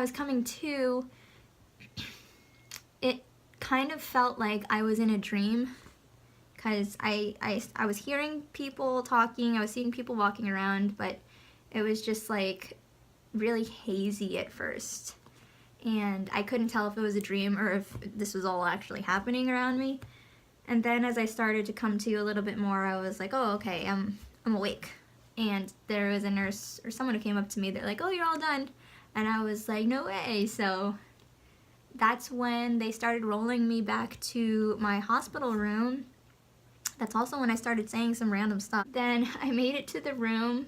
was coming to, it kind of felt like I was in a dream, because I was hearing people talking, I was seeing people walking around, but it was just like really hazy at first. And I couldn't tell if it was a dream or if this was all actually happening around me. And then as I started to come to a little bit more, I was like, oh, okay, I'm awake. And there was a nurse or someone who came up to me, they're like, oh, you're all done. And I was like, no way. So that's when they started rolling me back to my hospital room. That's also when I started saying some random stuff. Then I made it to the room.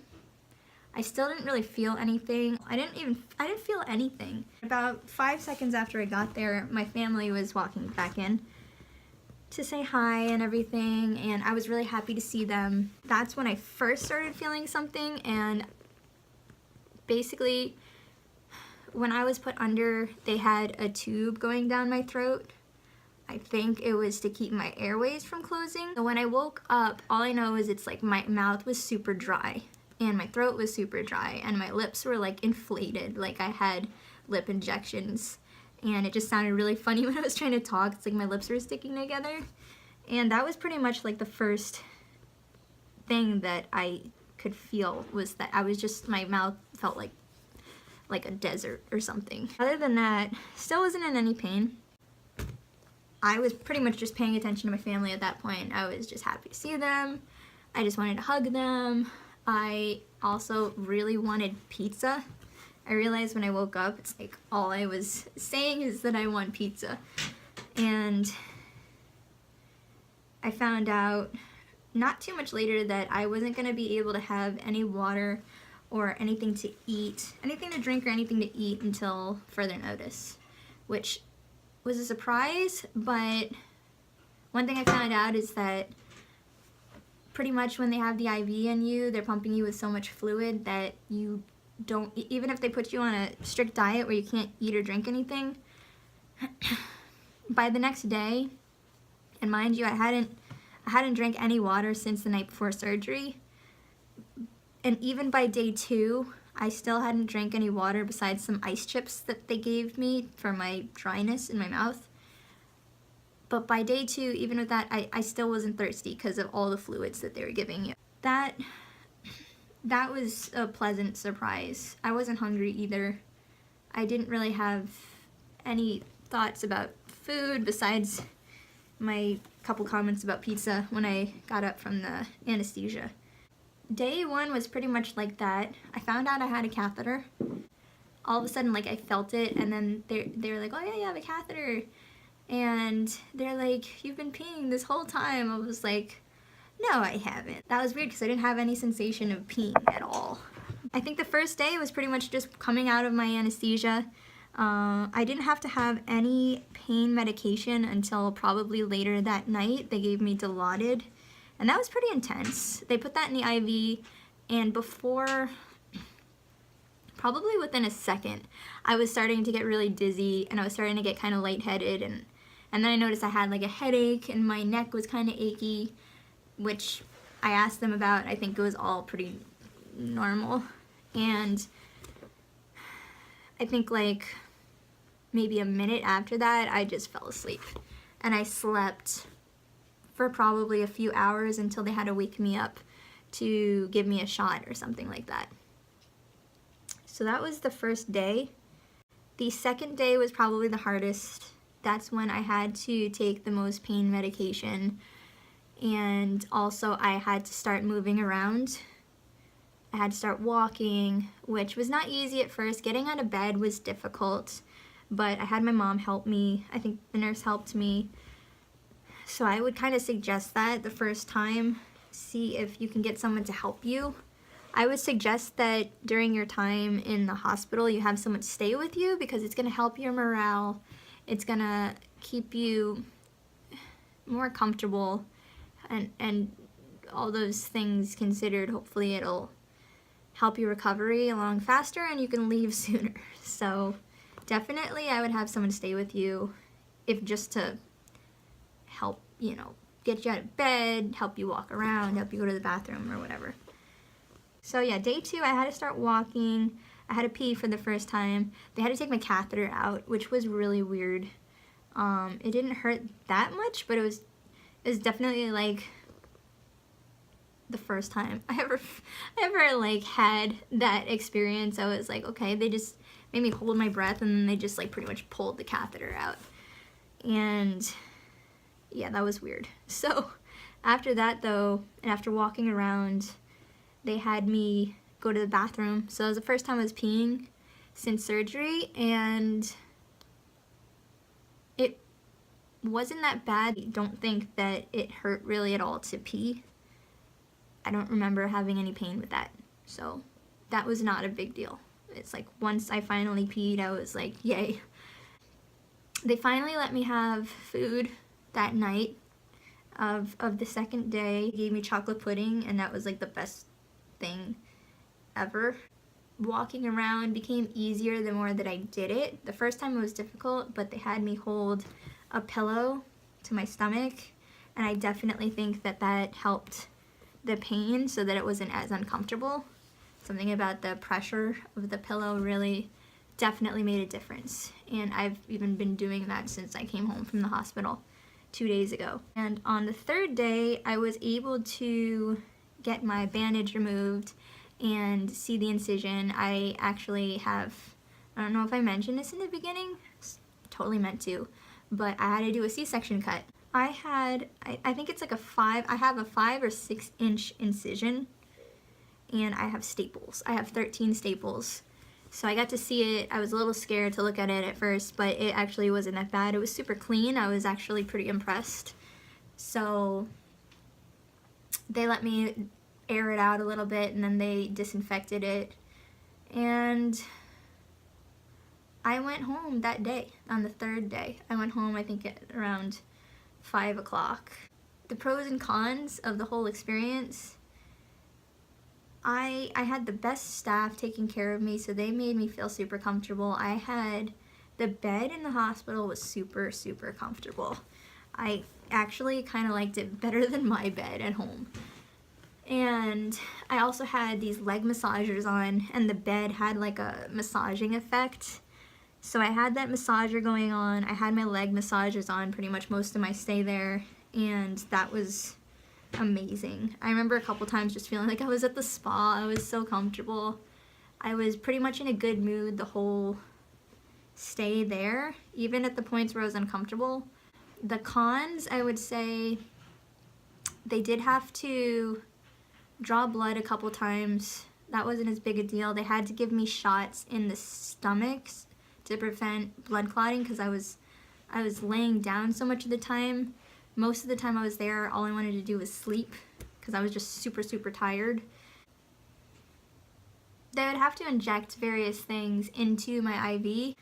I still didn't really feel anything. I didn't feel anything. About 5 seconds after I got there, my family was walking back in to say hi and everything, and I was really happy to see them. That's when I first started feeling something, and basically when I was put under, they had a tube going down my throat. I think it was to keep my airways from closing. So when I woke up, all I know is it's like my mouth was super dry and my throat was super dry and my lips were like inflated, like I had lip injections. And it just sounded really funny when I was trying to talk. It's like my lips were sticking together. And that was pretty much like the first thing that I could feel, was that I was just, my mouth felt like a desert or something. Other than that, still wasn't in any pain. I was pretty much just paying attention to my family at that point. I was just happy to see them. I just wanted to hug them. I also really wanted pizza. I realized when I woke up, it's like all I was saying is that I want pizza. And I found out not too much later that I wasn't going to be able to have any water or anything to eat, anything to drink or anything to eat until further notice, which was a surprise. But one thing I found out is that pretty much when they have the IV in you, they're pumping you with so much fluid that you don't, even if they put you on a strict diet where you can't eat or drink anything, by the next day, and mind you, I hadn't drank any water since the night before surgery, and even by day 2, I still hadn't drank any water besides some ice chips that they gave me for my dryness in my mouth. But by day 2, even with that, I still wasn't thirsty because of all the fluids that they were giving you. That was a pleasant surprise. I wasn't hungry either. I didn't really have any thoughts about food besides my couple comments about pizza when I got up from the anesthesia. Day 1 was pretty much like that. I found out I had a catheter. All of a sudden, like, I felt it, and then they were like, oh yeah, you have a catheter. And they're like, you've been peeing this whole time. I was like, no, I haven't. That was weird because I didn't have any sensation of peeing at all. I think the first day was pretty much just coming out of my anesthesia. I didn't have to have any pain medication until probably later that night. They gave me Dilaudid, and that was pretty intense. They put that in the IV, and before, probably within a second, I was starting to get really dizzy, and I was starting to get kind of lightheaded, and then I noticed I had like a headache, and my neck was kind of achy, which I asked them about. I think it was all pretty normal. And I think like maybe a minute after that, I just fell asleep. And I slept for probably a few hours until they had to wake me up to give me a shot or something like that. So that was the first day. The second day was probably the hardest. That's when I had to take the most pain medication, and also I had to start moving around. I had to start walking, which was not easy at first. Getting out of bed was difficult, but I had my mom help me. I think the nurse helped me. So I would kind of suggest that the first time, see if you can get someone to help you. I would suggest that during your time in the hospital, you have someone stay with you, because it's going to help your morale. It's going to keep you more comfortable, and all those things considered, hopefully it'll help your recovery along faster and you can leave sooner. So definitely I would have someone stay with you, if just to help, you know, get you out of bed, help you walk around, help you go to the bathroom or whatever. So yeah, day 2 I had to start walking. I had to pee for the first time. They had to take my catheter out, which was really weird. It didn't hurt that much, but it was definitely like the first time I ever like had that experience. I was like, okay, they just made me hold my breath, and then they just like pretty much pulled the catheter out. And yeah, that was weird. So after that though, and after walking around, they had me go to the bathroom. So it was the first time I was peeing since surgery, and it wasn't that bad. I don't think that it hurt really at all to pee. I don't remember having any pain with that. So that was not a big deal. It's like once I finally peed, I was like, yay. They finally let me have food that night of the second day. They gave me chocolate pudding, and that was like the best thing ever. Walking around became easier the more that I did it. The first time it was difficult, but they had me hold a pillow to my stomach, and I definitely think that that helped the pain so that it wasn't as uncomfortable. Something about the pressure of the pillow really definitely made a difference, and I've even been doing that since I came home from the hospital 2 days ago. And on the third day, I was able to get my bandage removed and see the incision. I actually have, I don't know if I mentioned this in the beginning, totally meant to, but I had to do a C-section cut. I think it's like I have a 5 or 6 inch incision, and I have staples. I have 13 staples. So I got to see it. I was a little scared to look at it at first, but it actually wasn't that bad. It was super clean. I was actually pretty impressed. So they let me air it out a little bit, and then they disinfected it. And I went home that day, on the third day. I went home, I think, at around 5 o'clock. The pros and cons of the whole experience: I had the best staff taking care of me, so they made me feel super comfortable. The bed in the hospital was super, super comfortable. I actually kind of liked it better than my bed at home. And I also had these leg massagers on, and the bed had like a massaging effect. So I had that massager going on. I had my leg massagers on pretty much most of my stay there, and that was amazing. I remember a couple times just feeling like I was at the spa. I was so comfortable. I was pretty much in a good mood the whole stay there, even at the points where I was uncomfortable. The cons, I would say, they did have to draw blood a couple times. That wasn't as big a deal. They had to give me shots in the stomachs to prevent blood clotting, because I was laying down so much of the time. Most of the time I was there, all I wanted to do was sleep, because I was just super, super tired. They would have to inject various things into my IV.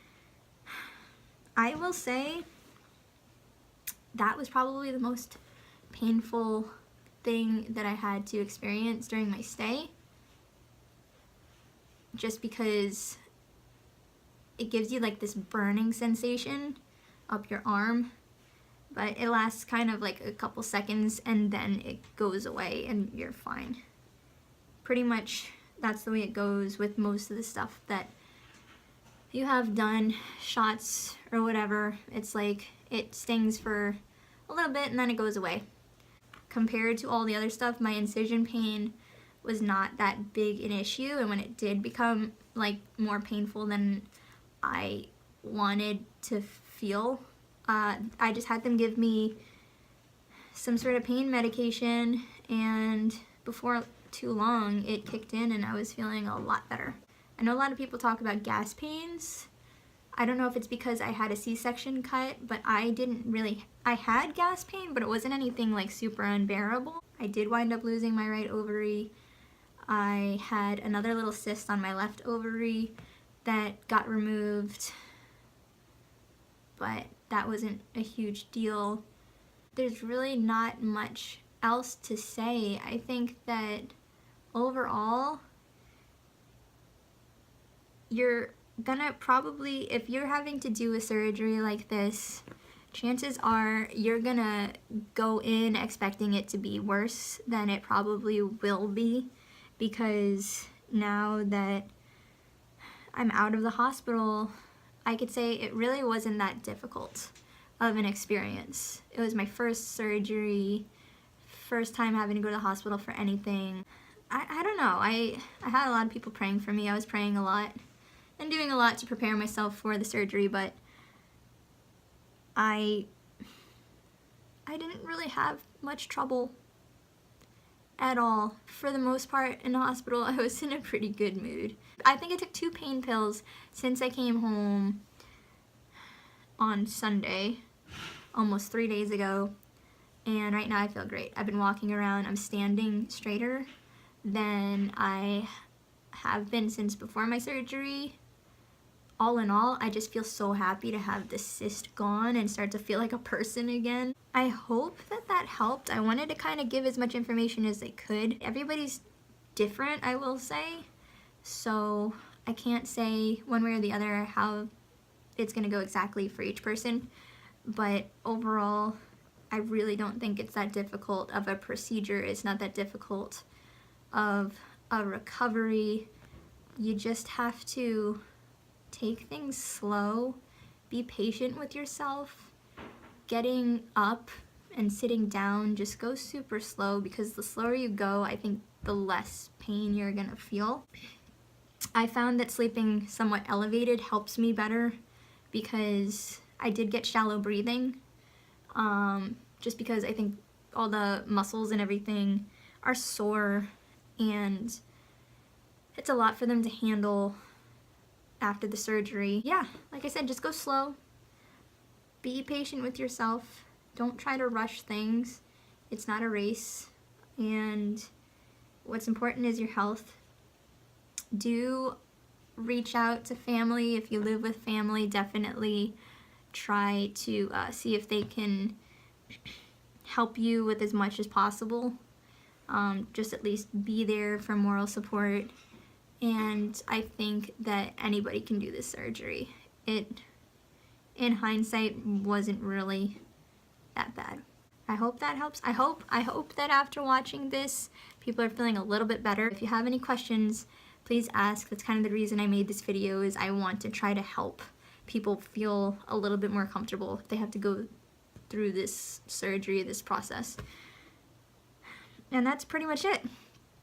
I will say that was probably the most painful thing that I had to experience during my stay, just because it gives you like this burning sensation up your arm, but it lasts kind of like a couple seconds, and then it goes away and you're fine. Pretty much that's the way it goes with most of the stuff that you have done, shots or whatever. It's like it stings for a little bit and then it goes away. Compared to all the other stuff, my incision pain was not that big an issue, and when it did become like more painful than I wanted to feel, I just had them give me some sort of pain medication, and before too long it kicked in and I was feeling a lot better. I know a lot of people talk about gas pains. I don't know if it's because I had a C-section cut, but I had gas pain, but it wasn't anything like super unbearable. I did wind up losing my right ovary. I had another little cyst on my left ovary that got removed, but that wasn't a huge deal. There's really not much else to say. I think that overall, you're gonna probably, if you're having to do a surgery like this, chances are you're gonna go in expecting it to be worse than it probably will be, because now that I'm out of the hospital, I could say it really wasn't that difficult of an experience. It was my first surgery, first time having to go to the hospital for anything. I don't know, I had a lot of people praying for me. I was praying a lot and doing a lot to prepare myself for the surgery, but I didn't really have much trouble at all. For the most part in the hospital, I was in a pretty good mood. I think I took 2 pain pills since I came home on Sunday, almost 3 days ago, and right now I feel great. I've been walking around, I'm standing straighter than I have been since before my surgery. All in all, I just feel so happy to have this cyst gone and start to feel like a person again. I hope that that helped. I wanted to kind of give as much information as I could. Everybody's different, I will say, so I can't say one way or the other how it's gonna go exactly for each person, but overall, I really don't think it's that difficult of a procedure. It's not that difficult of a recovery. You just have to take things slow, be patient with yourself. Getting up and sitting down, just go super slow, because the slower you go, I think the less pain you're gonna feel. I found that sleeping somewhat elevated helps me better, because I did get shallow breathing, just because I think all the muscles and everything are sore, and it's a lot for them to handle after the surgery. Yeah, like I said, just go slow. Be patient with yourself. Don't try to rush things. It's not a race. And what's important is your health. Do reach out to family. If you live with family, definitely try to see if they can help you with as much as possible. Just at least be there for moral support. And I think that anybody can do this surgery. It, in hindsight, wasn't really that bad. I hope that helps. I hope that after watching this, people are feeling a little bit better. If you have any questions, please ask. That's kind of the reason I made this video, is I want to try to help people feel a little bit more comfortable if they have to go through this surgery, this process. And that's pretty much it.